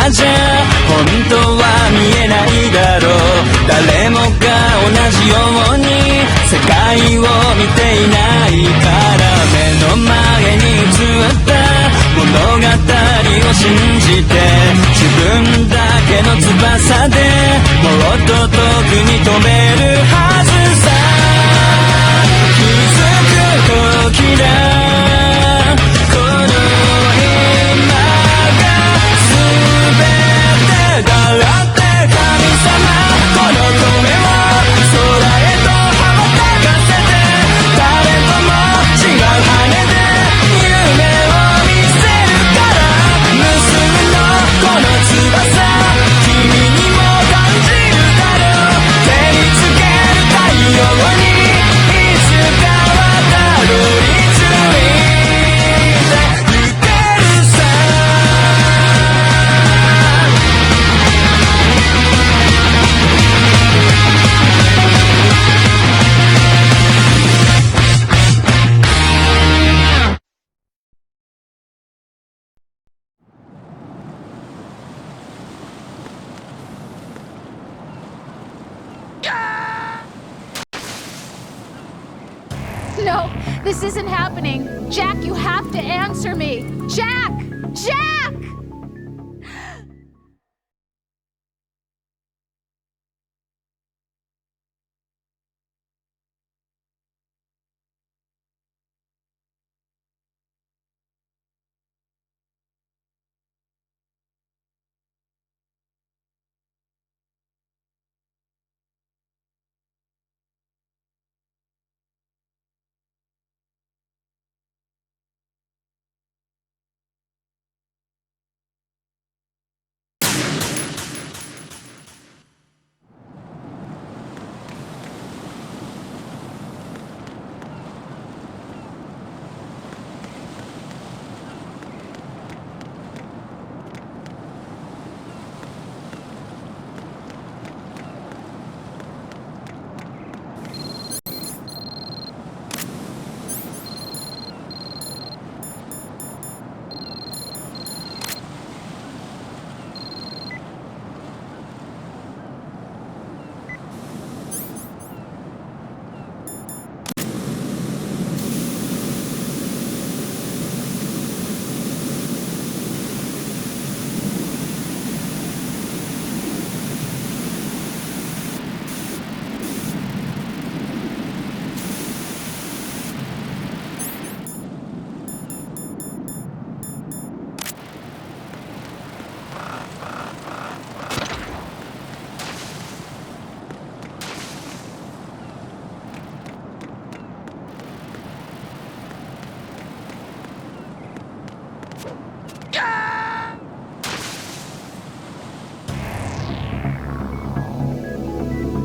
まじゃ本当は見えないだろう。誰もが同じように世界を見ていないから目の前に映った物語を信じて自分だけの翼でもっと遠くに飛べるはずさ。気づく時だこの今が全てだって神様この声を空へと羽ばたかせて誰とも違う羽で夢を見せるから無数のこの翼君にも感じるだろう。照りつける太陽にいつかはたどり着いてゆけるさ。No, this isn't happening. Jack, you have to answer me. Jack! Jack!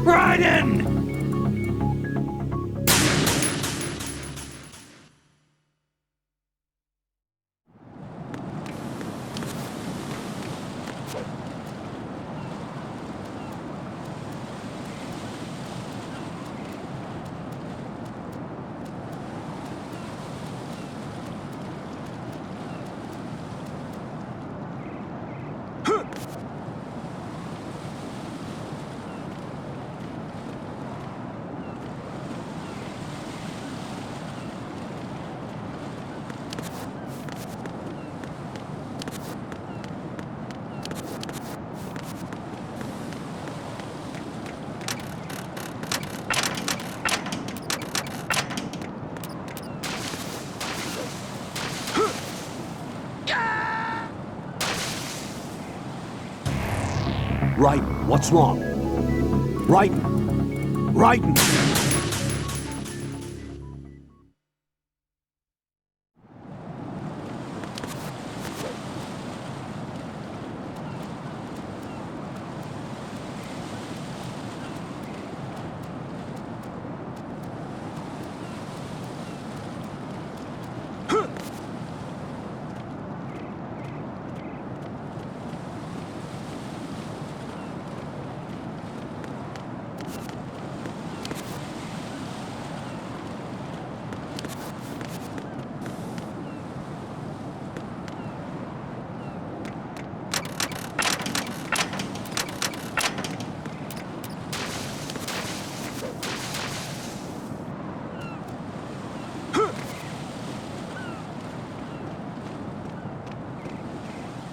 Raiden! Raiden, what's wrong? Raiden! Raiden!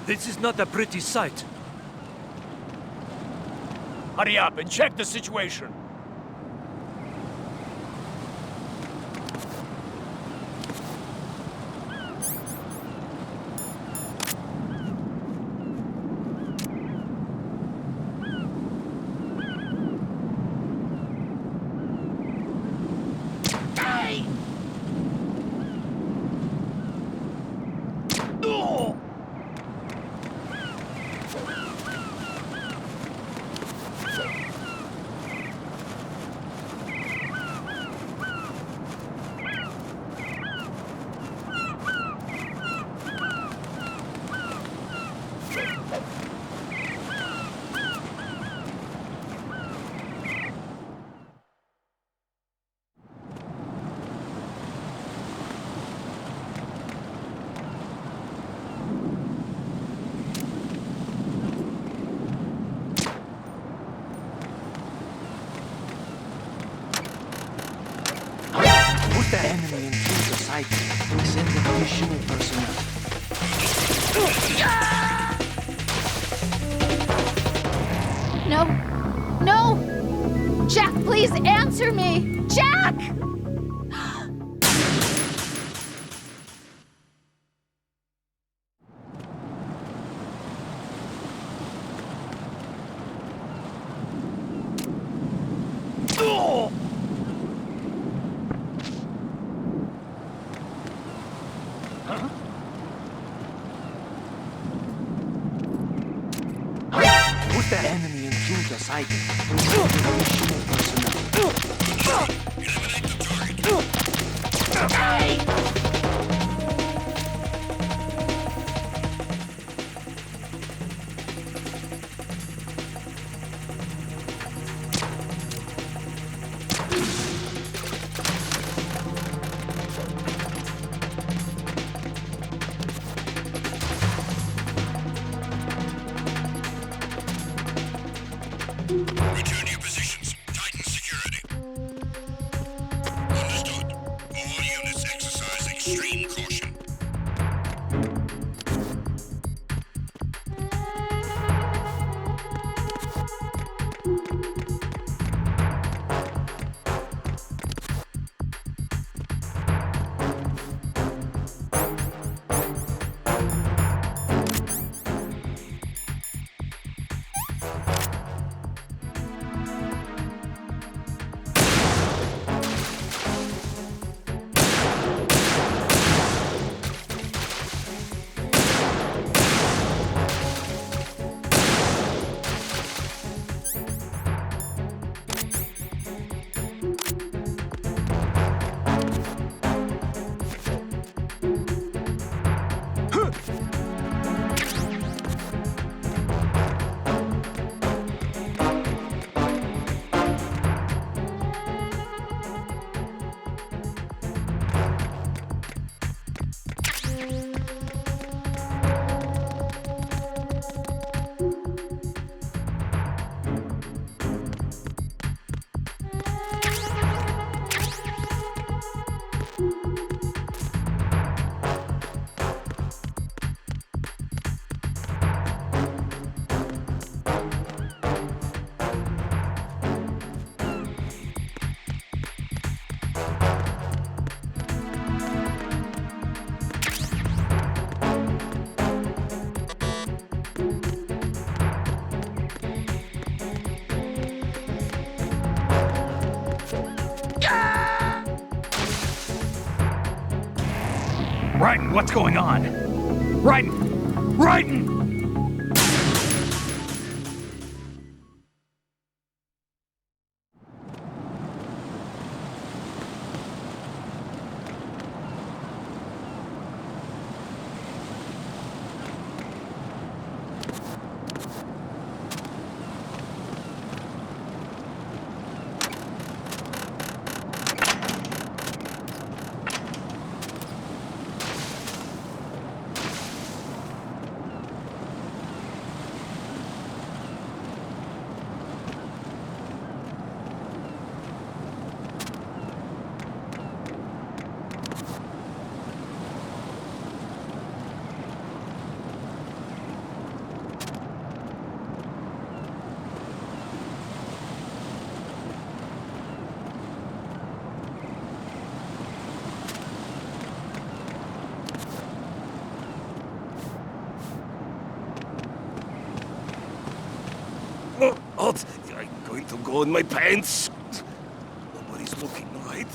This is not a pretty sight. Hurry up and check the situation. Enemy intruder sighted. Send additional personnel. No. No! Jack, please answer me! Jack! Enemy intruder sighted. Send additional personnel. Return to your positions. Tighten security. Understood. All units exercise extreme caution. Raiden, what's going on? Raiden! Raiden! What? I'm going to go in my pants. Nobody's looking, right?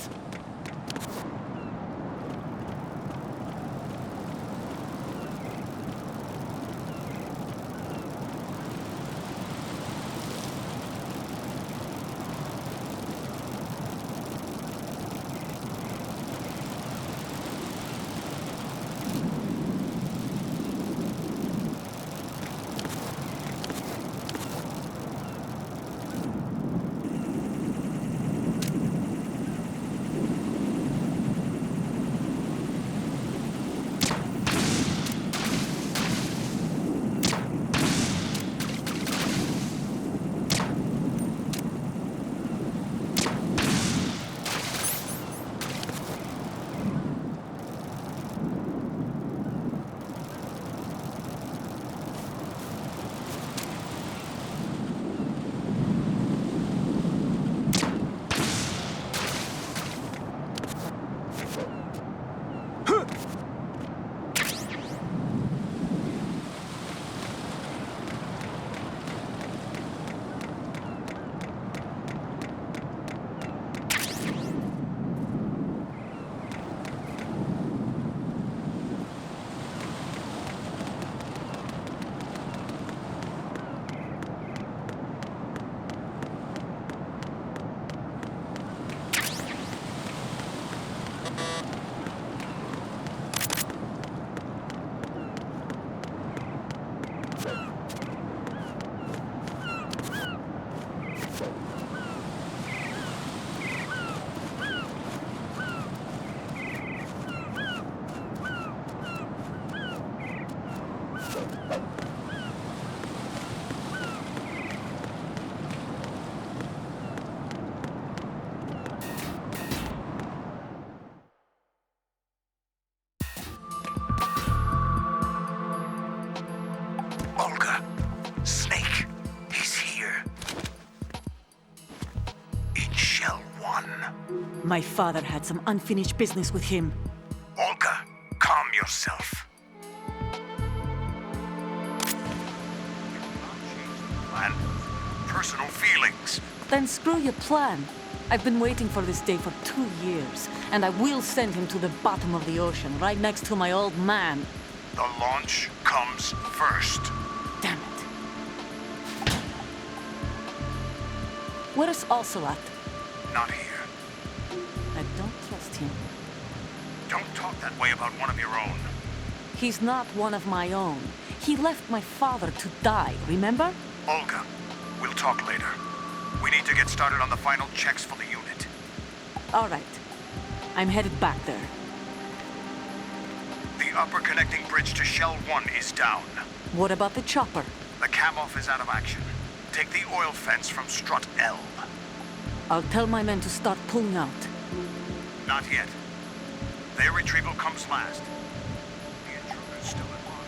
Olga, Snake, he's here. In Shell 1. My father had some unfinished business with him. Olga, calm yourself. Plan? Personal feelings. Then screw your plan. I've been waiting for this day for 2 years, and I will send him to the bottom of the ocean, right next to my old man. The launch comes first. Damn it. Where's Ocelot? Not here. I don't trust him. Don't talk that way about one of your own. He's not one of my own. He left my father to die, remember? Olga, we'll talk later. We need to get started on the final checks for the unit. All right. I'm headed back there. The upper connecting bridge to Shell 1 is down. What about the chopper? The cam-off is out of action. Take the oil fence from strut L. I'll tell my men to start pulling out. Not yet. Their retrieval comes last. The intruder's still at large.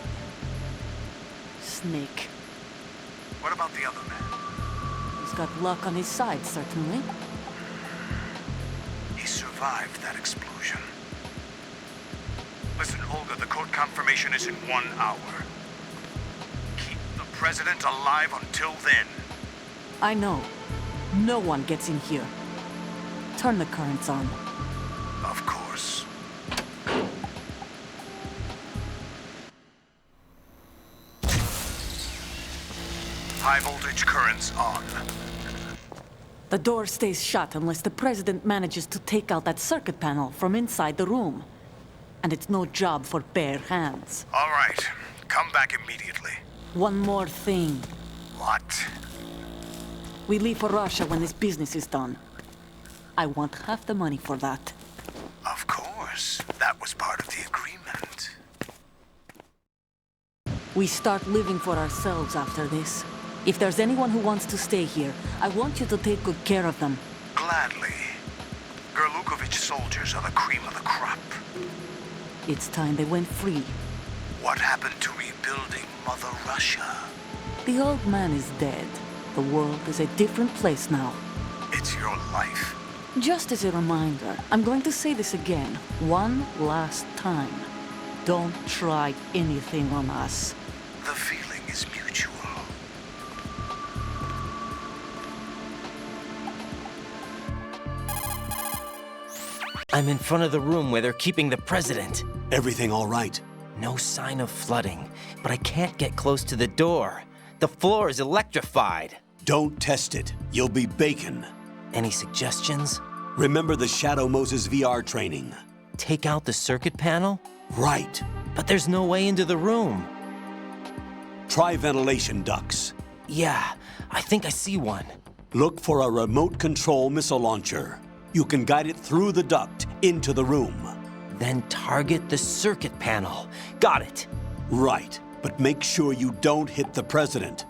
Snake. What about the other man? He's got luck on his side, certainly. He survived that explosion. Listen, Olga, the code confirmation is in 1 hour. Keep the president alive until then. I know. No one gets in here. Turn the currents on. Of course. High voltage currents on. The door stays shut unless the president manages to take out that circuit panel from inside the room. And it's no job for bare hands. All right. Come back immediately. One more thing. What? We leave for Russia when this business is done. I want half the money for that. Of course. That was part of the agreement. We start living for ourselves after this. If there's anyone who wants to stay here, I want you to take good care of them. Gladly. Gerlukovich soldiers are the cream of the crop. It's time they went free. What happened to rebuilding Mother Russia? The old man is dead. The world is a different place now. It's your life. Just as a reminder, I'm going to say this again, one last time. Don't try anything on us. The feeling is mutual. I'm in front of the room where they're keeping the president. Everything all right? No sign of flooding, but I can't get close to the door. The floor is electrified. Don't test it. You'll be bacon. Any suggestions? Remember the Shadow Moses VR training? Take out the circuit panel? Right. But there's no way into the room. Try ventilation ducts. Yeah, I think I see one. Look for a remote control missile launcher. You can guide it through the duct into the room. Then target the circuit panel. Got it. Right, but make sure you don't hit the president.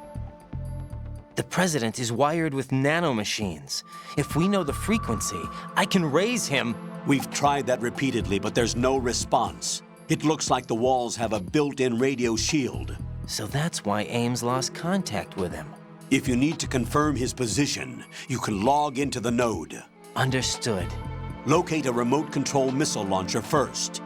The president is wired with nanomachines. If we know the frequency, I can raise him. We've tried that repeatedly, but there's no response. It looks like the walls have a built-in radio shield. So that's why Ames lost contact with him. If you need to confirm his position, you can log into the node. Understood. Locate a remote control missile launcher first.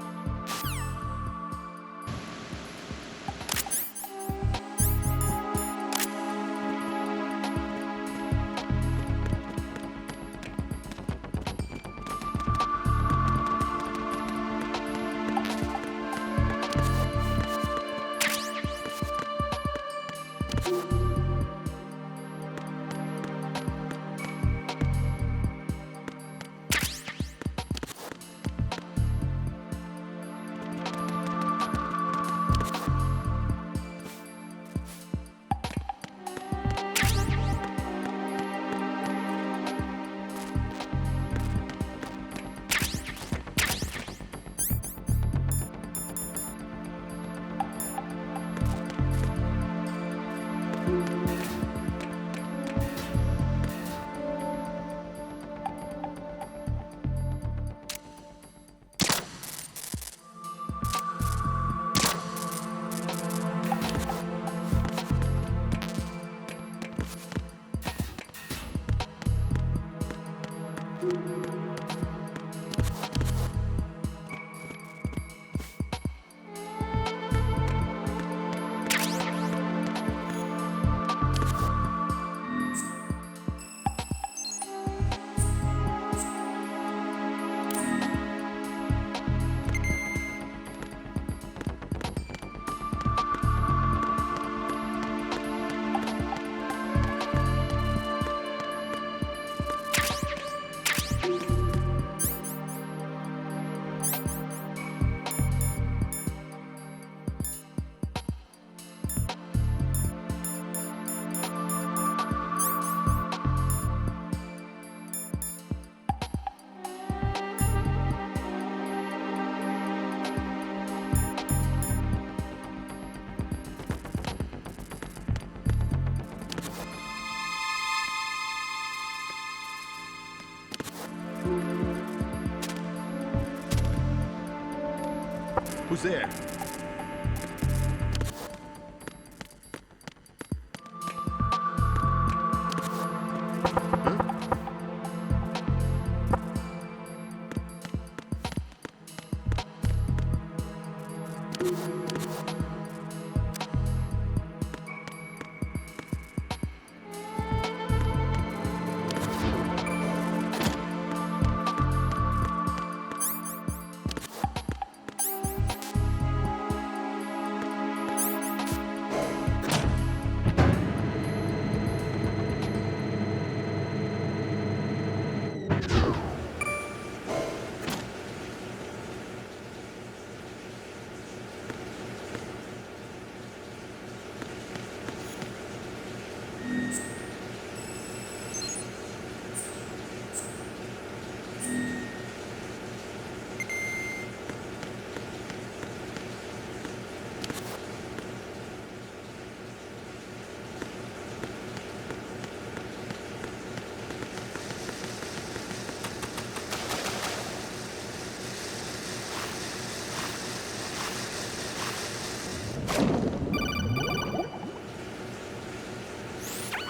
Who's there?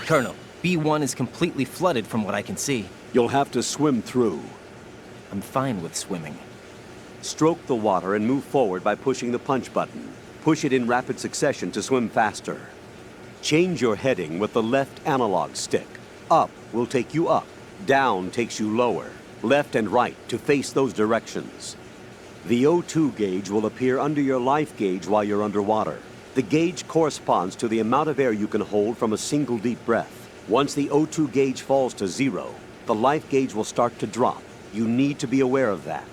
Colonel, B1 is completely flooded from what I can see. You'll have to swim through. I'm fine with swimming. Stroke the water and move forward by pushing the punch button. Push it in rapid succession to swim faster. Change your heading with the left analog stick. Up will take you up. Down takes you lower. left and right, to face those directions. The O2 gauge will appear under your life gauge while you're underwater. The gauge corresponds to the amount of air you can hold from a single deep breath. Once the O2 gauge falls to 0, the life gauge will start to drop. You need to be aware of that.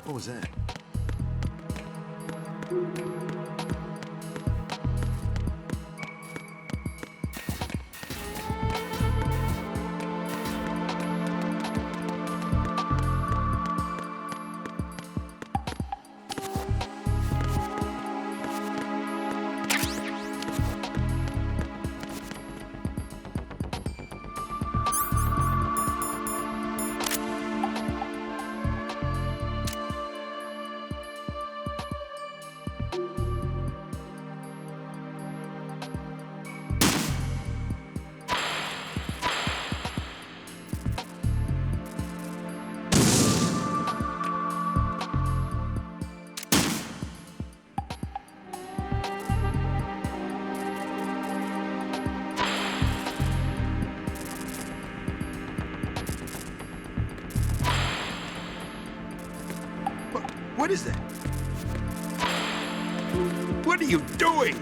What was that? What is that? What are you doing?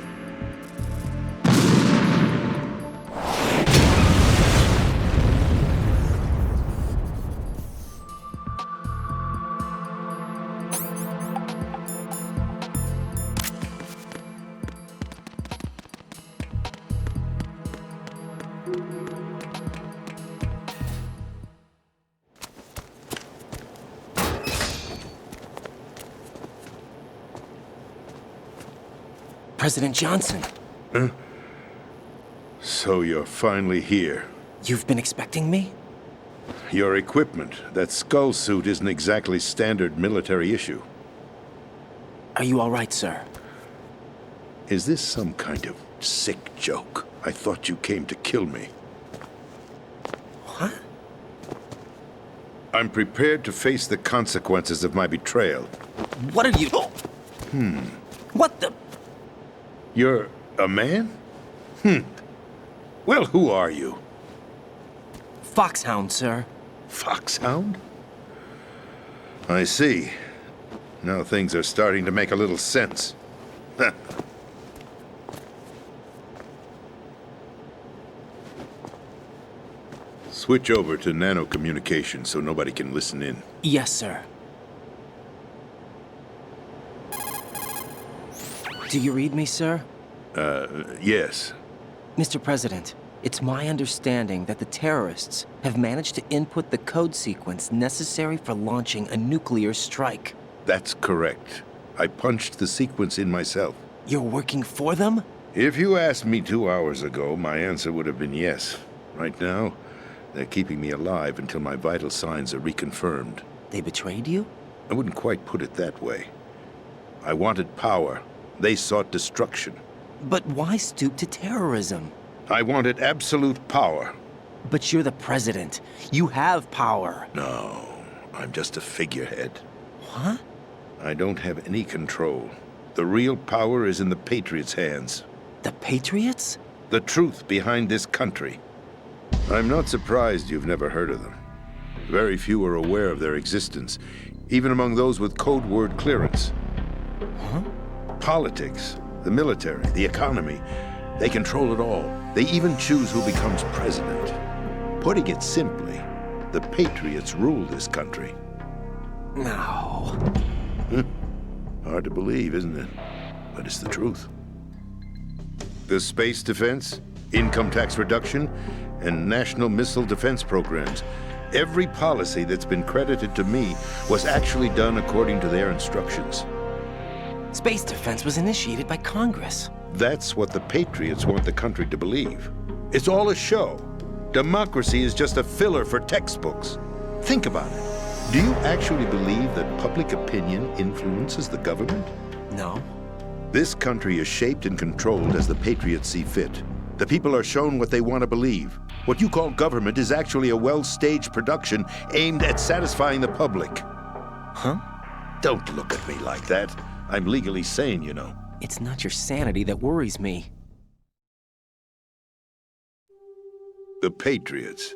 President Johnson. Huh? So you're finally here. You've been expecting me? Your equipment, that skull suit, isn't exactly standard military issue. Are you all right, sir? Is this some kind of sick joke? I thought you came to kill me. What? I'm prepared to face the consequences of my betrayal. What are you... What the... You're a man? Well, who are you? Foxhound, sir. Foxhound? I see. Now things are starting to make a little sense. Switch over to nano-communication so nobody can listen in. Yes, sir. Do you read me, sir? Yes. Mr. President, it's my understanding that the terrorists have managed to input the code sequence necessary for launching a nuclear strike. That's correct. I punched the sequence in myself. You're working for them? If you asked me 2 hours ago, my answer would have been yes. Right now, they're keeping me alive until my vital signs are reconfirmed. They betrayed you? I wouldn't quite put it that way. I wanted power. They sought destruction. But why stoop to terrorism? I wanted absolute power. But you're the president. You have power. No, I'm just a figurehead. What? I don't have any control. The real power is in the Patriots' hands. The Patriots? The truth behind this country. I'm not surprised you've never heard of them. Very few are aware of their existence, even among those with code word clearance. Huh? Politics, the military, the economy, they control it all. They even choose who becomes president. Putting it simply, the Patriots rule this country. No. Hard to believe, isn't it? But it's the truth. The space defense, income tax reduction, and national missile defense programs. Every policy that's been credited to me was actually done according to their instructions. Space defense was initiated by Congress. That's what the Patriots want the country to believe. It's all a show. Democracy is just a filler for textbooks. Think about it. Do you actually believe that public opinion influences the government? No. This country is shaped and controlled as the Patriots see fit. The people are shown what they want to believe. What you call government is actually a well-staged production aimed at satisfying the public. Huh? Don't look at me like that. I'm legally sane, you know. It's not your sanity that worries me. The Patriots.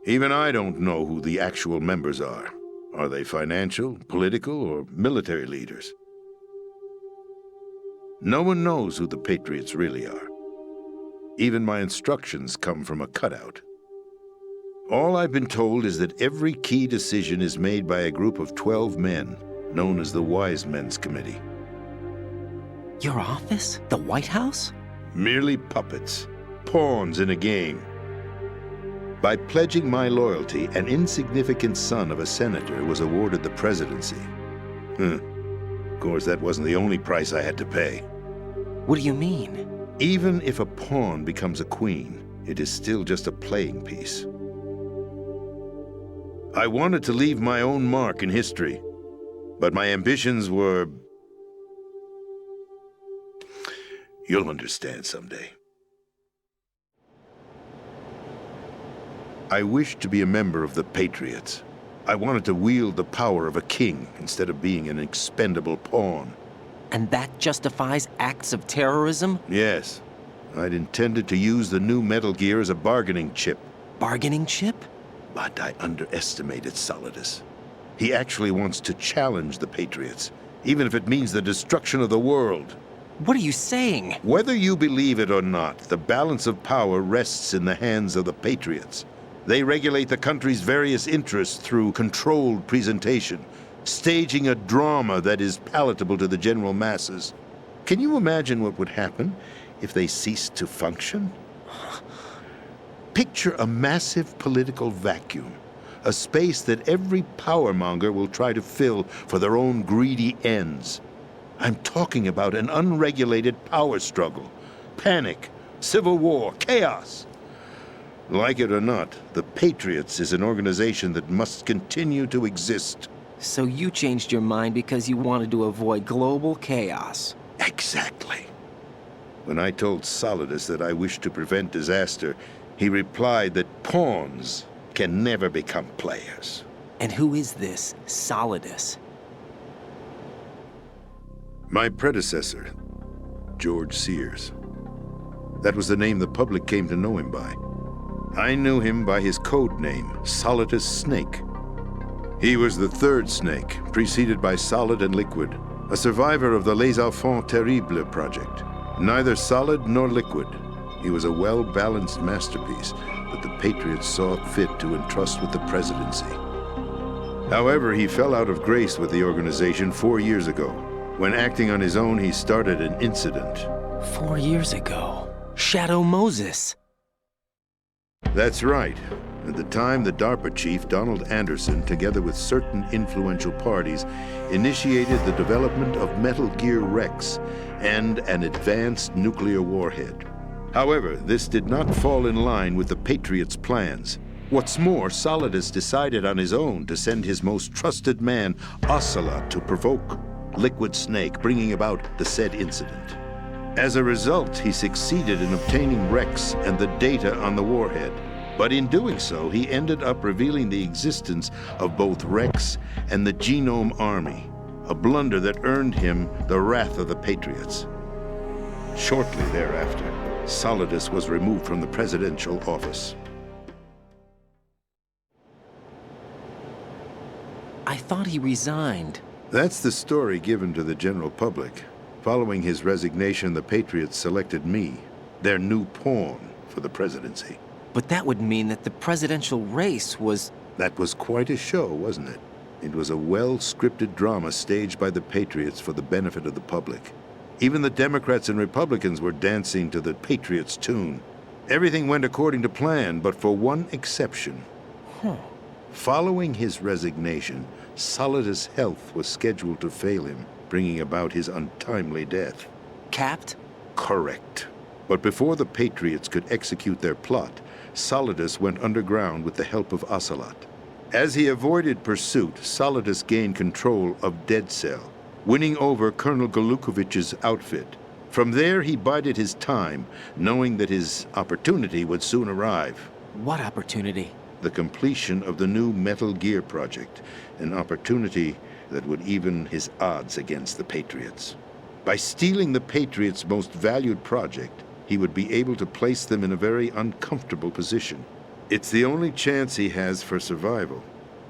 Even I don't know who the actual members are. Are they financial, political, or military leaders? No one knows who the Patriots really are. Even my instructions come from a cutout. All I've been told is that every key decision is made by a group of 12 men, known as the Wise Men's Committee. Your office? The White House? Merely puppets, pawns in a game. By pledging my loyalty, an insignificant son of a senator was awarded the presidency. Of course, that wasn't the only price I had to pay. What do you mean? Even if a pawn becomes a queen, it is still just a playing piece. I wanted to leave my own mark in history, but my ambitions were... You'll understand someday. I wished to be a member of the Patriots. I wanted to wield the power of a king instead of being an expendable pawn. And that justifies acts of terrorism? Yes. I'd intended to use the new Metal Gear as a bargaining chip. Bargaining chip? But I underestimated Solidus. He actually wants to challenge the Patriots, even if it means the destruction of the world. What are you saying? Whether you believe it or not, the balance of power rests in the hands of the Patriots. They regulate the country's various interests through controlled presentation, staging a drama that is palatable to the general masses. Can you imagine what would happen if they ceased to function? Picture a massive political vacuum, a space that every powermonger will try to fill for their own greedy ends. I'm talking about an unregulated power struggle, panic, civil war, chaos. Like it or not, the Patriots is an organization that must continue to exist. So you changed your mind because you wanted to avoid global chaos. Exactly. When I told Solidus that I wished to prevent disaster, he replied that pawns can never become players. And who is this Solidus? My predecessor, George Sears. That was the name the public came to know him by. I knew him by his code name, Solidus Snake. He was the third Snake, preceded by Solid and Liquid, a survivor of the Les Enfants Terribles project. Neither solid nor liquid, he was a well-balanced masterpiece that the Patriots saw fit to entrust with the presidency. However, he fell out of grace with the organization 4 years ago. When acting on his own, he started an incident. 4 years ago. Shadow Moses. That's right. At the time, the DARPA chief, Donald Anderson, together with certain influential parties, initiated the development of Metal Gear Rex and an advanced nuclear warhead. However, this did not fall in line with the Patriots' plans. What's more, Solidus decided on his own to send his most trusted man, Ocelot, to provoke Liquid Snake, bringing about the said incident. As a result, he succeeded in obtaining Rex and the data on the warhead. But in doing so, he ended up revealing the existence of both Rex and the Genome Army, a blunder that earned him the wrath of the Patriots. Shortly thereafter, Solidus was removed from the presidential office. I thought he resigned. That's the story given to the general public. Following his resignation, the Patriots selected me, their new pawn, for the presidency. But that would mean that the presidential race was... That was quite a show, wasn't it? It was a well-scripted drama staged by the Patriots for the benefit of the public. Even the Democrats and Republicans were dancing to the Patriots' tune. Everything went according to plan, but for one exception. Following his resignation, Solidus' health was scheduled to fail him, bringing about his untimely death. Capped? Correct. But before the Patriots could execute their plot, Solidus went underground with the help of Ocelot. As he avoided pursuit, Solidus gained control of Dead Cell, winning over Colonel Golukovich's outfit. From there, he bided his time, knowing that his opportunity would soon arrive. What opportunity? The completion of the new Metal Gear project, an opportunity that would even his odds against the Patriots. By stealing the Patriots' most valued project, he would be able to place them in a very uncomfortable position. It's the only chance he has for survival.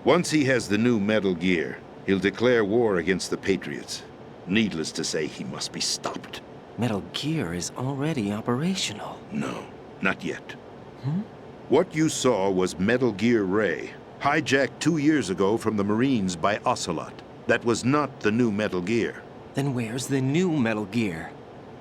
Once he has the new Metal Gear, he'll declare war against the Patriots. Needless to say, he must be stopped. Metal Gear is already operational. No, not yet. What you saw was Metal Gear Ray, hijacked 2 years ago from the Marines by Ocelot. That was not the new Metal Gear. Then where's the new Metal Gear?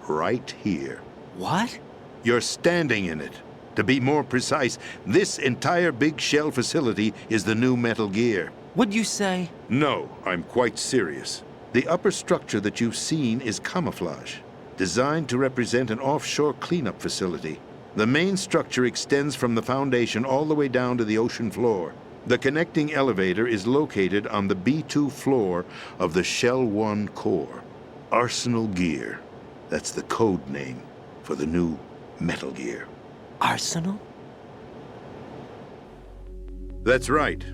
Right here. What? You're standing in it. To be more precise, this entire big shell facility is the new Metal Gear. What'd you say? No, I'm quite serious. The upper structure that you've seen is camouflage, designed to represent an offshore cleanup facility. The main structure extends from the foundation all the way down to the ocean floor. The connecting elevator is located on the B2 floor of the Shell 1 core. Arsenal Gear. That's the code name for the new Metal Gear. Arsenal? That's right.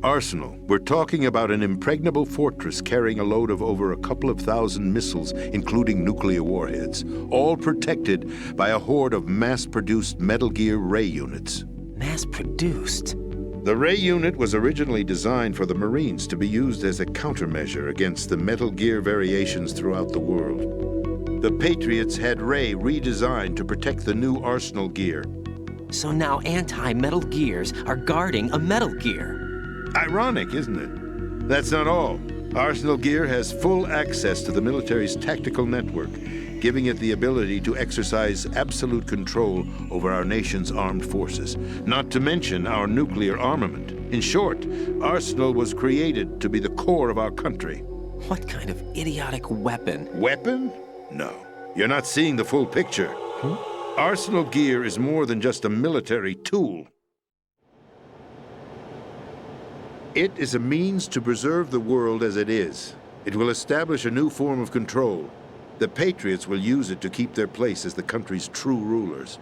Arsenal. We're talking about an impregnable fortress carrying a load of over a couple of thousand missiles, including nuclear warheads, all protected by a horde of mass-produced Metal Gear Ray units. Mass-produced? The Ray unit was originally designed for the Marines to be used as a countermeasure against the Metal Gear variations throughout the world. The Patriots had Ray redesigned to protect the new Arsenal Gear. So now anti-Metal Gears are guarding a Metal Gear. Ironic, isn't it? That's not all. Arsenal Gear has full access to the military's tactical network, giving it the ability to exercise absolute control over our nation's armed forces, not to mention our nuclear armament. In short, Arsenal was created to be the core of our country. What kind of idiotic weapon? Weapon? No. You're not seeing the full picture. Arsenal Gear is more than just a military tool. It is a means to preserve the world as it is. It will establish a new form of control. The Patriots will use it to keep their place as the country's true rulers.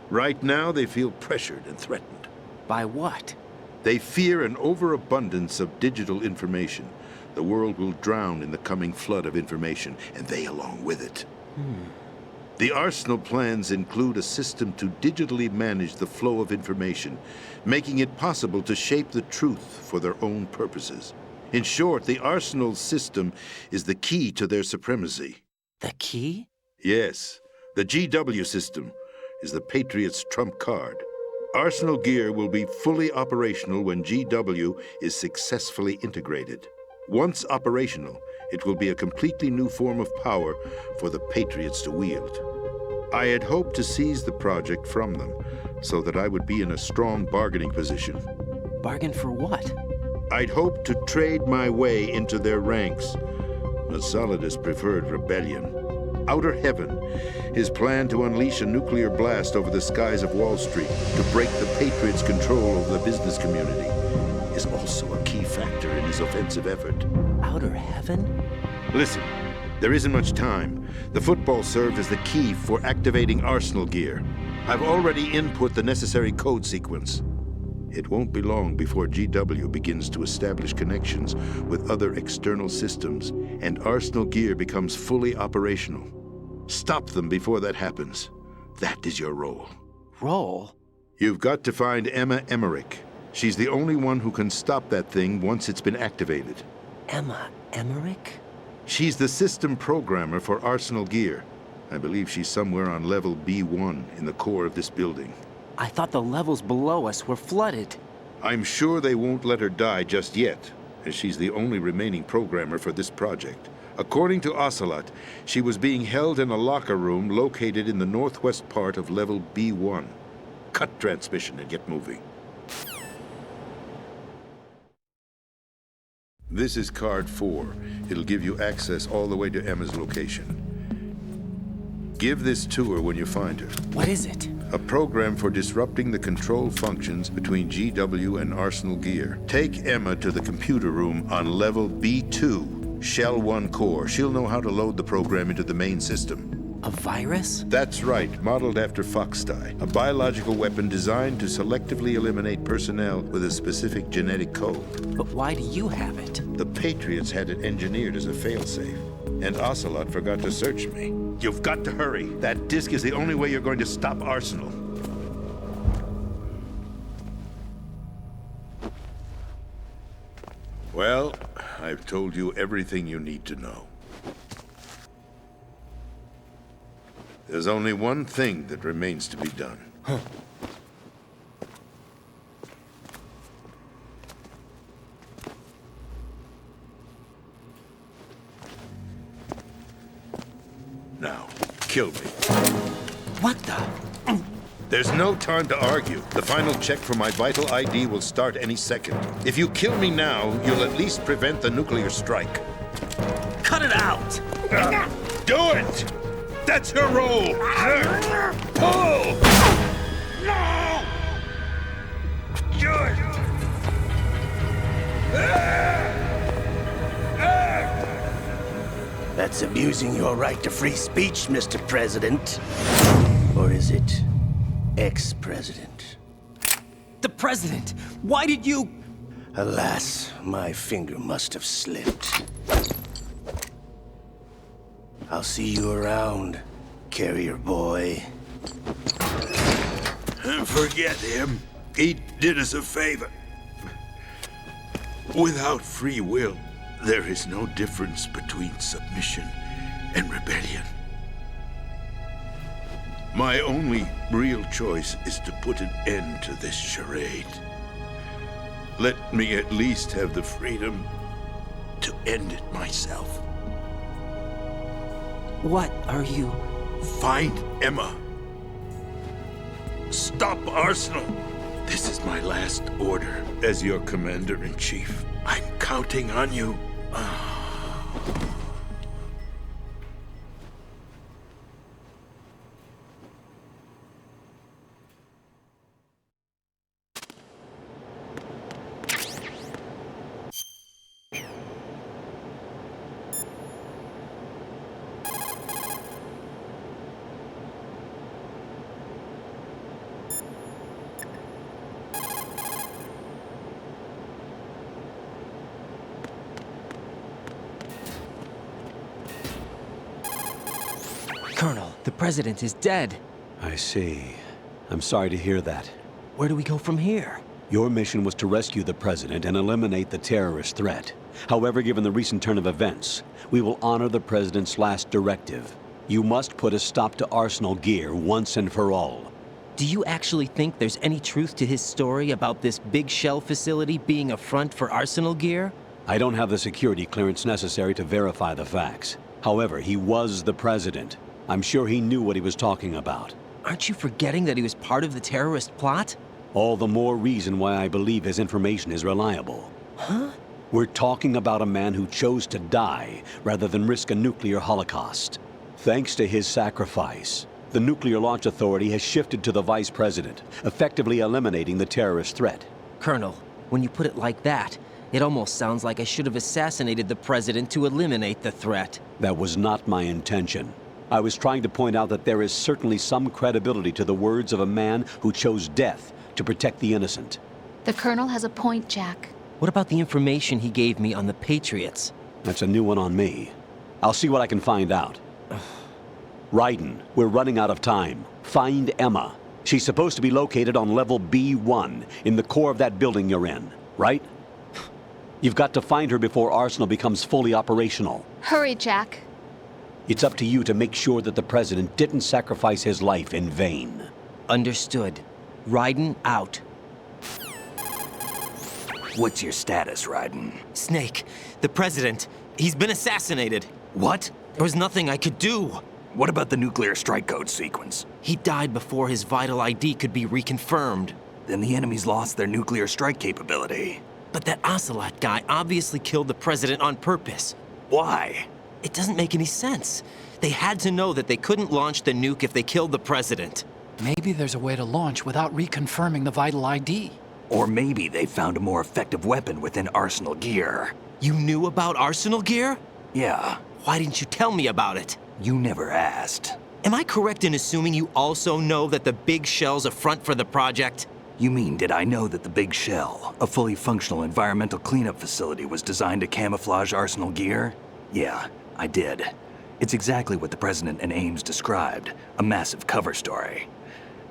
Right now, they feel pressured and threatened. By what? They fear an overabundance of digital information. The world will drown in the coming flood of information, and they along with it. The Arsenal plans include a system to digitally manage the flow of information, making it possible to shape the truth for their own purposes. In short, the Arsenal system is the key to their supremacy. The key? Yes. The GW system is the Patriots' trump card. Arsenal Gear will be fully operational when GW is successfully integrated. Once operational, it will be a completely new form of power for the Patriots to wield. I had hoped to seize the project from them, so that I would be in a strong bargaining position. Bargain for what? I'd hoped to trade my way into their ranks, but Solidus preferred rebellion. Outer Heaven, his plan to unleash a nuclear blast over the skies of Wall Street to break the Patriots' control over the business community, is also a key factor in his offensive effort. Outer Heaven? Listen, there isn't much time. The football served as the key for activating Arsenal gear. I've already input the necessary code sequence. It won't be long before GW begins to establish connections with other external systems, and Arsenal gear becomes fully operational. Stop them before that happens. That is your role. Role? You've got to find Emma Emmerich. She's the only one who can stop that thing once it's been activated. Emma Emmerich? She's the system programmer for Arsenal gear. I believe she's somewhere on level B1 in the core of this building. I thought the levels below us were flooded. I'm sure they won't let her die just yet, as she's the only remaining programmer for this project. According to Ocelot, she was being held in a locker room located in the northwest part of level B1. Cut transmission and get moving. This is card 4. It'll give you access all the way to Emma's location. Give this to her when you find her. What is it? A program for disrupting the control functions between GW and Arsenal gear. Take Emma to the computer room on level B2, Shell 1 core. She'll know how to load the program into the main system. A virus? That's right, modeled after Foxdie, a biological weapon designed to selectively eliminate personnel with a specific genetic code. But why do you have it? The Patriots had it engineered as a failsafe, and Ocelot forgot to search me. You've got to hurry. That disk is the only way you're going to stop Arsenal. Well, I've told you everything you need to know. There's only one thing that remains to be done. Now, kill me. What the? There's no time to argue. The final check for my vital ID will start any second. If you kill me now, you'll at least prevent the nuclear strike. Cut it out! Do it! That's your role! Pull! No! Do it! That's abusing your right to free speech, Mr. President. Or is it ex-president? The president! Why did you... Alas, my finger must have slipped. I'll see you around, carrier boy. Forget him. He did us a favor. Without free will, there is no difference between submission and rebellion. My only real choice is to put an end to this charade. Let me at least have the freedom to end it myself. What are you... Find Emma. Stop Arsenal. This is my last order as your commander-in-chief. I'm counting on you. Colonel, the president is dead. I see. I'm sorry to hear that. Where do we go from here? Your mission was to rescue the president and eliminate the terrorist threat. However, given the recent turn of events, we will honor the president's last directive. You must put a stop to Arsenal gear once and for all. Do you actually think there's any truth to his story about this big shell facility being a front for Arsenal gear? I don't have the security clearance necessary to verify the facts. However, he was the president. I'm sure he knew what he was talking about. Aren't you forgetting that he was part of the terrorist plot? All the more reason why I believe his information is reliable. Huh? We're talking about a man who chose to die rather than risk a nuclear holocaust. Thanks to his sacrifice, the Nuclear Launch Authority has shifted to the Vice President, effectively eliminating the terrorist threat. Colonel, when you put it like that, it almost sounds like I should have assassinated the President to eliminate the threat. That was not my intention. I was trying to point out that there is certainly some credibility to the words of a man who chose death to protect the innocent. The Colonel has a point, Jack. What about the information he gave me on the Patriots? That's a new one on me. I'll see what I can find out. Raiden, we're running out of time. Find Emma. She's supposed to be located on level B1, in the core of that building you're in, right? You've got to find her before Arsenal becomes fully operational. Hurry, Jack. It's up to you to make sure that the President didn't sacrifice his life in vain. Understood. Raiden out. What's your status, Raiden? Snake, the President, he's been assassinated. What? There was nothing I could do. What about the nuclear strike code sequence? He died before his vital ID could be reconfirmed. Then the enemy's lost their nuclear strike capability. But that Ocelot guy obviously killed the President on purpose. Why? It doesn't make any sense. They had to know that they couldn't launch the nuke if they killed the President. Maybe there's a way to launch without reconfirming the vital ID. Or maybe they found a more effective weapon within Arsenal gear. You knew about Arsenal gear? Yeah. Why didn't you tell me about it? You never asked. Am I correct in assuming you also know that the Big Shell's a front for the project? You mean, did I know that the Big Shell, a fully functional environmental cleanup facility, was designed to camouflage Arsenal gear? Yeah, I did. It's exactly what the President and Ames described, a massive cover story.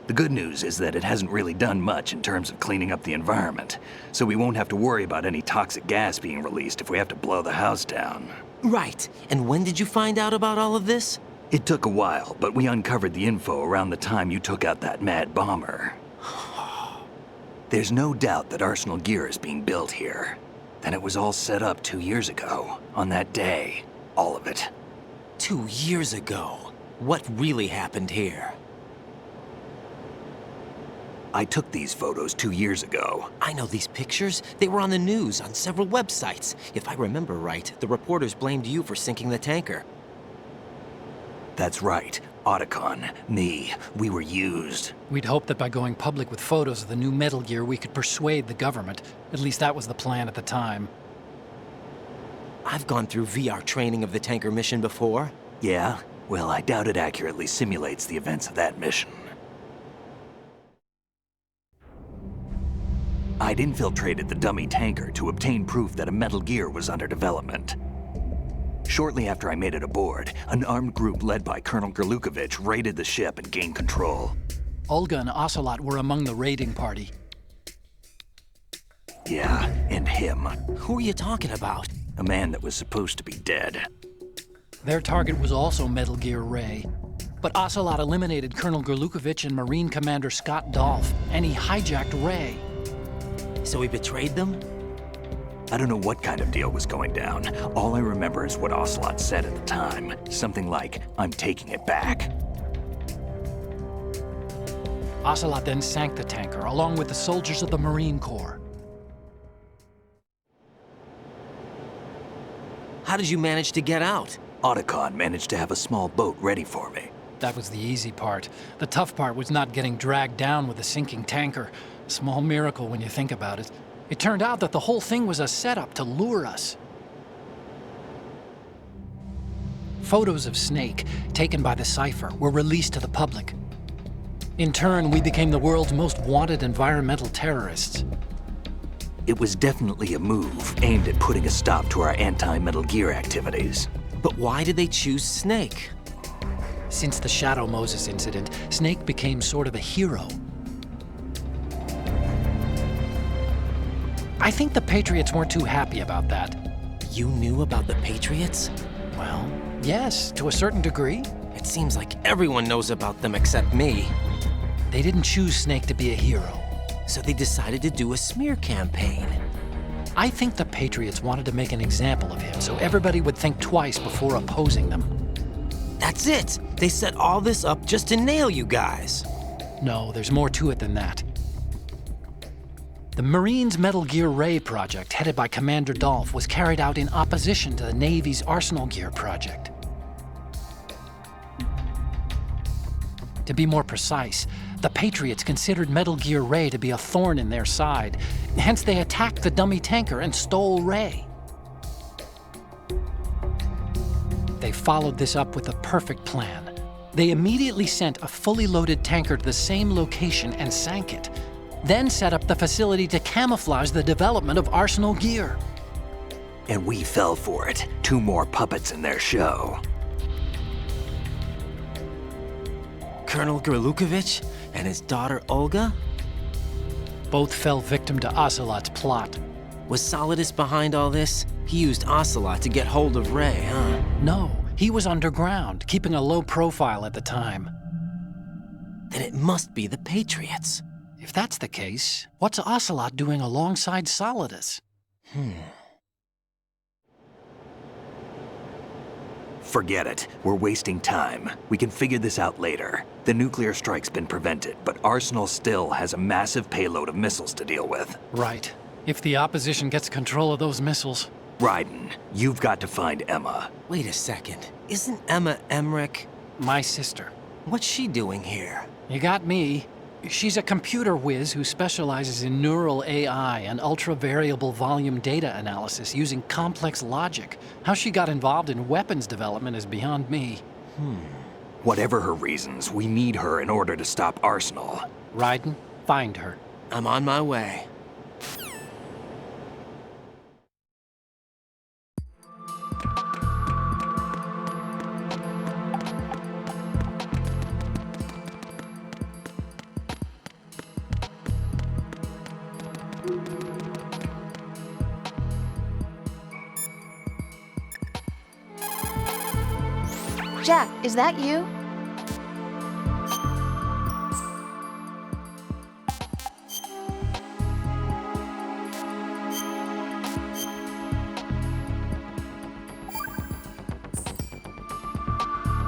The good news is that it hasn't really done much in terms of cleaning up the environment, so we won't have to worry about any toxic gas being released if we have to blow the house down. Right. And when did you find out about all of this? It took a while, but we uncovered the info around the time you took out that mad bomber. There's no doubt that Arsenal gear is being built here. Then it was all set up 2 years ago, on that day. All of it. 2 years ago? What really happened here? I took these photos 2 years ago. I know these pictures. They were on the news, on several websites. If I remember right, the reporters blamed you for sinking the tanker. That's right. Otacon, me, we were used. We'd hoped that by going public with photos of the new Metal Gear, we could persuade the government. At least that was the plan at the time. I've gone through VR training of the tanker mission before. Yeah? Well, I doubt it accurately simulates the events of that mission. I'd infiltrated the dummy tanker to obtain proof that a Metal Gear was under development. Shortly after I made it aboard, an armed group led by Colonel Gerlukovich raided the ship and gained control. Olga and Ocelot were among the raiding party. Yeah, and him. Who are you talking about? A man that was supposed to be dead. Their target was also Metal Gear Ray. But Ocelot eliminated Colonel Gerlukovich and Marine Commander Scott Dolph, and he hijacked Ray. So he betrayed them? I don't know what kind of deal was going down. All I remember is what Ocelot said at the time. Something like, "I'm taking it back." Ocelot then sank the tanker, along with the soldiers of the Marine Corps. How did you manage to get out? Otacon managed to have a small boat ready for me. That was the easy part. The tough part was not getting dragged down with a sinking tanker. A small miracle when you think about it. It turned out that the whole thing was a setup to lure us. Photos of Snake, taken by the Cypher, were released to the public. In turn, we became the world's most wanted environmental terrorists. It was definitely a move aimed at putting a stop to our anti-Metal Gear activities. But why did they choose Snake? Since the Shadow Moses incident, Snake became sort of a hero. I think the Patriots weren't too happy about that. You knew about the Patriots? Well, yes, to a certain degree. It seems like everyone knows about them except me. They didn't choose Snake to be a hero. So they decided to do a smear campaign. I think the Patriots wanted to make an example of him so everybody would think twice before opposing them. That's it! They set all this up just to nail you guys. No, there's more to it than that. The Marines' Metal Gear Ray project, headed by Commander Dolph, was carried out in opposition to the Navy's Arsenal Gear project. To be more precise, the Patriots considered Metal Gear Ray to be a thorn in their side. Hence, they attacked the dummy tanker and stole Ray. They followed this up with a perfect plan. They immediately sent a fully loaded tanker to the same location and sank it, then set up the facility to camouflage the development of Arsenal Gear. And we fell for it. 2 more puppets in their show. Colonel Gerlukovich and his daughter Olga? Both fell victim to Ocelot's plot. Was Solidus behind all this? He used Ocelot to get hold of Ray, huh? No, he was underground, keeping a low profile at the time. Then it must be the Patriots. If that's the case, what's Ocelot doing alongside Solidus? Forget it. We're wasting time. We can figure this out later. The nuclear strike's been prevented, but Arsenal still has a massive payload of missiles to deal with. Right. If the opposition gets control of those missiles. Raiden, you've got to find Emma. Wait a second. Isn't Emma Emmerich? My sister. What's she doing here? You got me. She's a computer whiz who specializes in neural AI and ultra-variable volume data analysis using complex logic. How she got involved in weapons development is beyond me. Whatever her reasons, we need her in order to stop Arsenal. Raiden, find her. I'm on my way. Jack, is that you?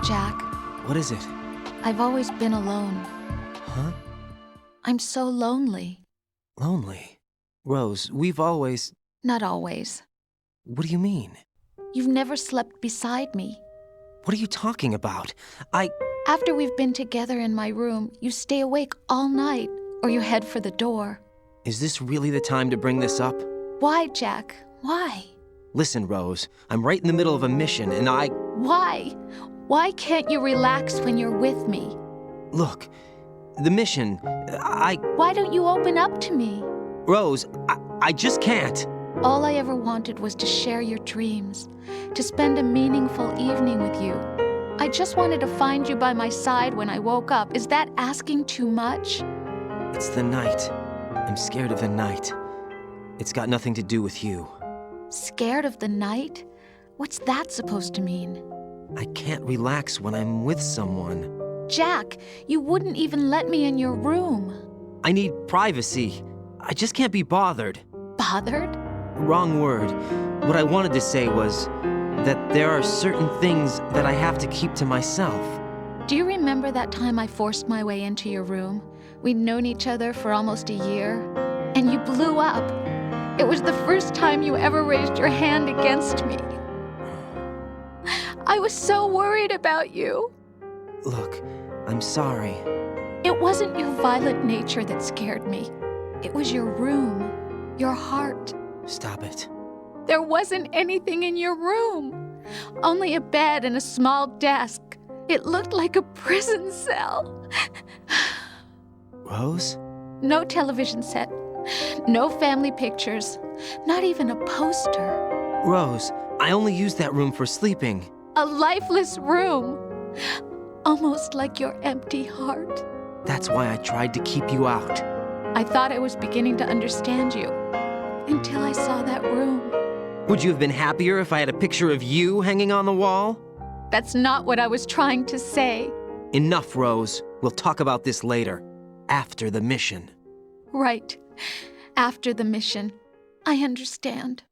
Jack, What is it? I've always been alone. Huh? I'm so lonely. Lonely. Rose, we've always... Not always. What do you mean? You've never slept beside me. What are you talking about? After we've been together in my room, you stay awake all night, or you head for the door. Is this really the time to bring this up? Why, Jack? Why? Listen, Rose, I'm right in the middle of a mission, and Why? Why can't you relax when you're with me? Look, the mission, Why don't you open up to me? Rose, I just can't. All I ever wanted was to share your dreams, to spend a meaningful evening with you. I just wanted to find you by my side when I woke up. Is that asking too much? It's the night. I'm scared of the night. It's got nothing to do with you. Scared of the night? What's that supposed to mean? I can't relax when I'm with someone. Jack, you wouldn't even let me in your room. I need privacy. I just can't be bothered. Bothered? Wrong word. What I wanted to say was that there are certain things that I have to keep to myself. Do you remember that time I forced my way into your room? We'd known each other for almost a year, and you blew up. It was the first time you ever raised your hand against me. I was so worried about you. Look, I'm sorry. It wasn't your violent nature that scared me. It was your room, your heart. Stop it. There wasn't anything in your room. Only a bed and a small desk. It looked like a prison cell. Rose? No television set. No family pictures. Not even a poster. Rose, I only use that room for sleeping. A lifeless room. Almost like your empty heart. That's why I tried to keep you out. I thought I was beginning to understand you. Until I saw that room. Would you have been happier if I had a picture of you hanging on the wall? That's not what I was trying to say. Enough, Rose. We'll talk about this later. After the mission. Right. After the mission. I understand.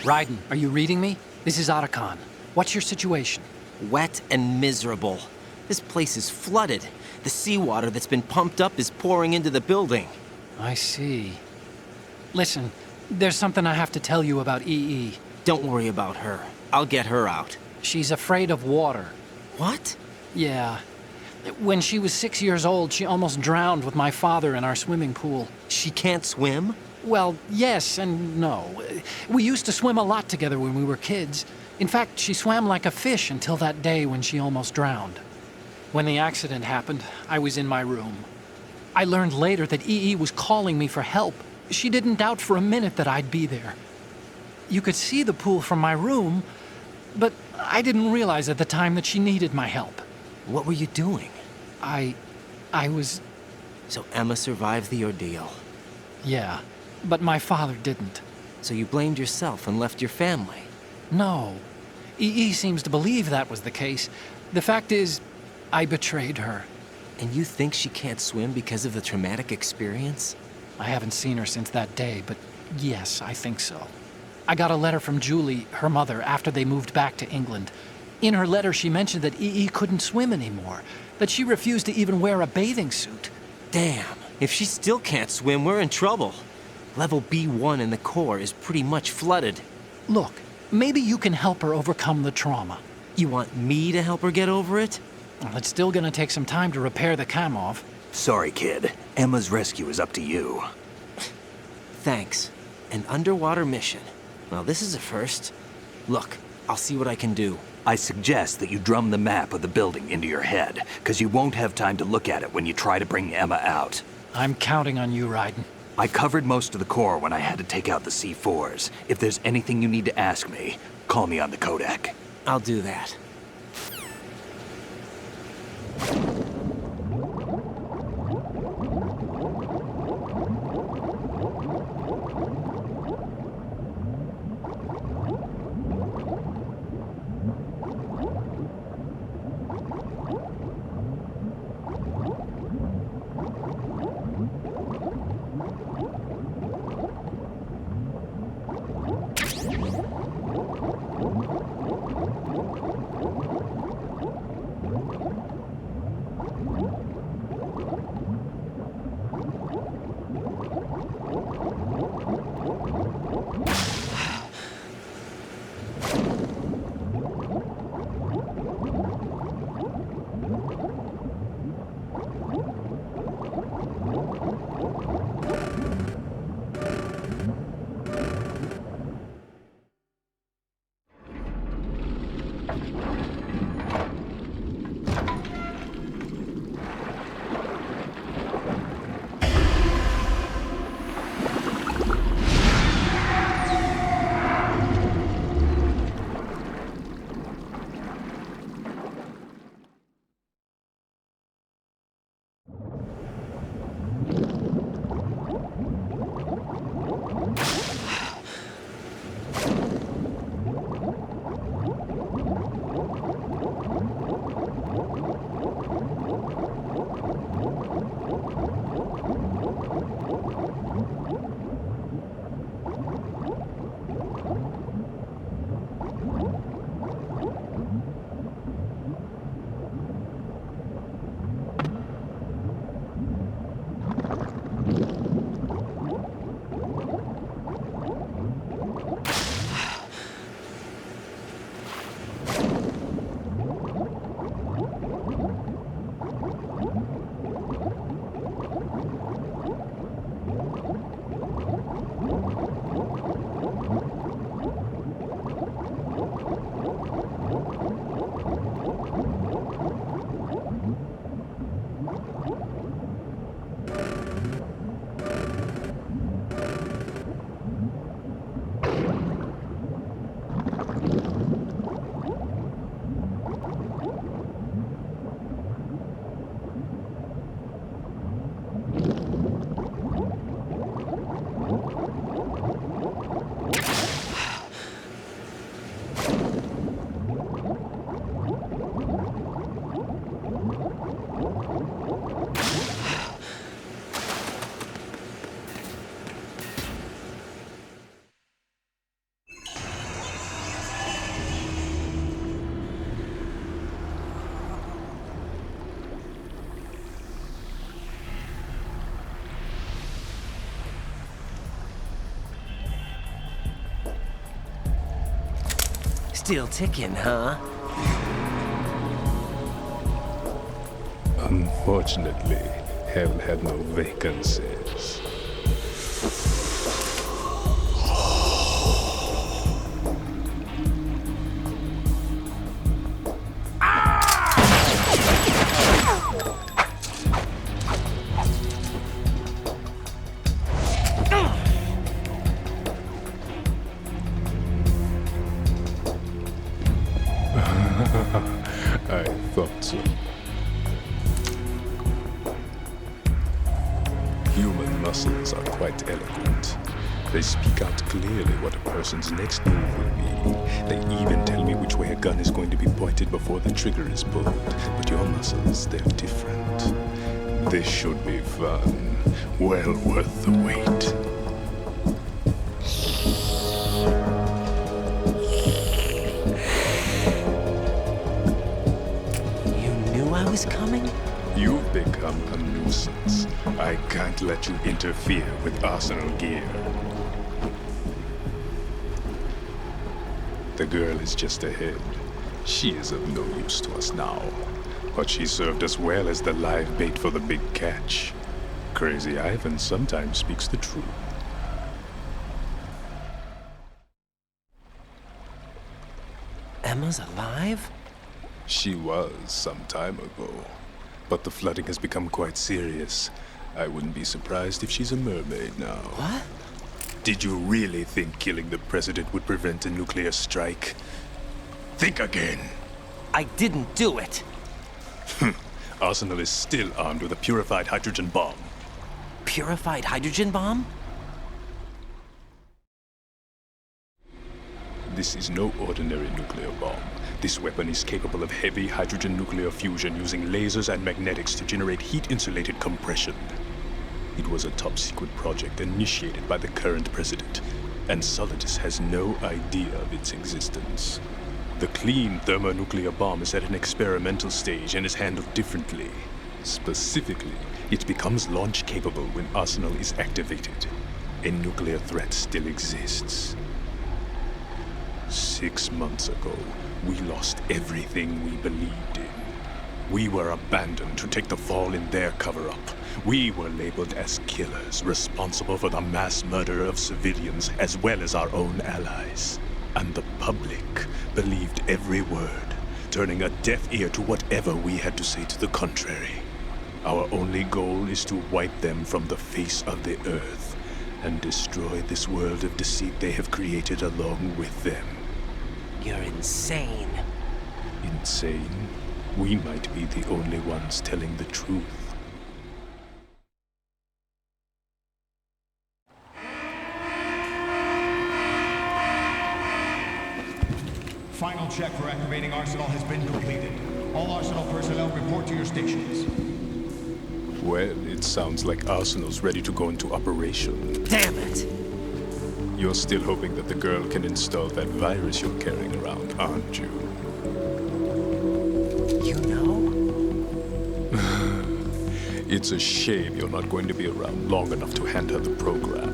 Raiden, are you reading me? This is Otacon. What's your situation? Wet and miserable. This place is flooded. The seawater that's been pumped up is pouring into the building. I see. Listen, there's something I have to tell you about EE. Don't worry about her. I'll get her out. She's afraid of water. What? Yeah. When she was 6 years old, she almost drowned with my father in our swimming pool. She can't swim? Well, yes and no. We used to swim a lot together when we were kids. In fact, she swam like a fish until that day when she almost drowned. When the accident happened, I was in my room. I learned later that EE was calling me for help. She didn't doubt for a minute that I'd be there. You could see the pool from my room, but I didn't realize at the time that she needed my help. What were you doing? I was... So Emma survived the ordeal. Yeah, but my father didn't. So you blamed yourself and left your family? No. EE seems to believe that was the case. The fact is, I betrayed her. And you think she can't swim because of the traumatic experience? I haven't seen her since that day, but yes, I think so. I got a letter from Julie, her mother, after they moved back to England. In her letter, she mentioned that EE couldn't swim anymore, that she refused to even wear a bathing suit. Damn, if she still can't swim, we're in trouble. Level B1 in the core is pretty much flooded. Look, maybe you can help her overcome the trauma. You want me to help her get over it? Well, it's still gonna take some time to repair the Kamov. Sorry, kid. Emma's rescue is up to you. Thanks. An underwater mission. Well, this is a first. Look, I'll see what I can do. I suggest that you drum the map of the building into your head, because you won't have time to look at it when you try to bring Emma out. I'm counting on you, Raiden. I covered most of the core when I had to take out the C4s. If there's anything you need to ask me, call me on the codec. I'll do that. Still ticking, huh? Unfortunately, hell had no vacancies. I thought so. Human muscles are quite eloquent. They speak out clearly what a person's next move will be. They even tell me which way a gun is going to be pointed before the trigger is pulled. But your muscles, they're different. This should be fun. Well worth the wait. I was coming? You've become a nuisance. I can't let you interfere with Arsenal gear. The girl is just ahead. She is of no use to us now. But she served us well as the live bait for the big catch. Crazy Ivan sometimes speaks the truth. Emma's alive? She was some time ago. But the flooding has become quite serious. I wouldn't be surprised if she's a mermaid now. What? Did you really think killing the president would prevent a nuclear strike? Think again. I didn't do it. Arsenal is still armed with a purified hydrogen bomb. Purified hydrogen bomb? This is no ordinary nuclear bomb. This weapon is capable of heavy hydrogen nuclear fusion using lasers and magnetics to generate heat-insulated compression. It was a top-secret project initiated by the current president, and Solidus has no idea of its existence. The clean thermonuclear bomb is at an experimental stage and is handled differently. Specifically, it becomes launch-capable when Arsenal is activated. A nuclear threat still exists. 6 months ago, we lost everything we believed in. We were abandoned to take the fall in their cover-up. We were labeled as killers, responsible for the mass murder of civilians as well as our own allies. And the public believed every word, turning a deaf ear to whatever we had to say to the contrary. Our only goal is to wipe them from the face of the earth and destroy this world of deceit they have created along with them. You're insane. Insane? We might be the only ones telling the truth. Final check for activating Arsenal has been completed. All Arsenal personnel report to your stations. Well, it sounds like Arsenal's ready to go into operation. Damn it! You're still hoping that the girl can install that virus you're carrying around, aren't you? You know? It's a shame you're not going to be around long enough to hand her the program.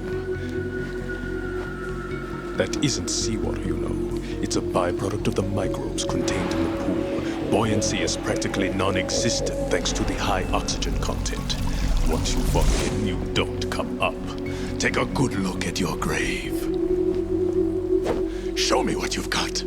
That isn't seawater, you know. It's a byproduct of the microbes contained in the pool. Buoyancy is practically non-existent thanks to the high oxygen content. Once you fall in, you don't come up. Take a good look at your grave. Show me what you've got.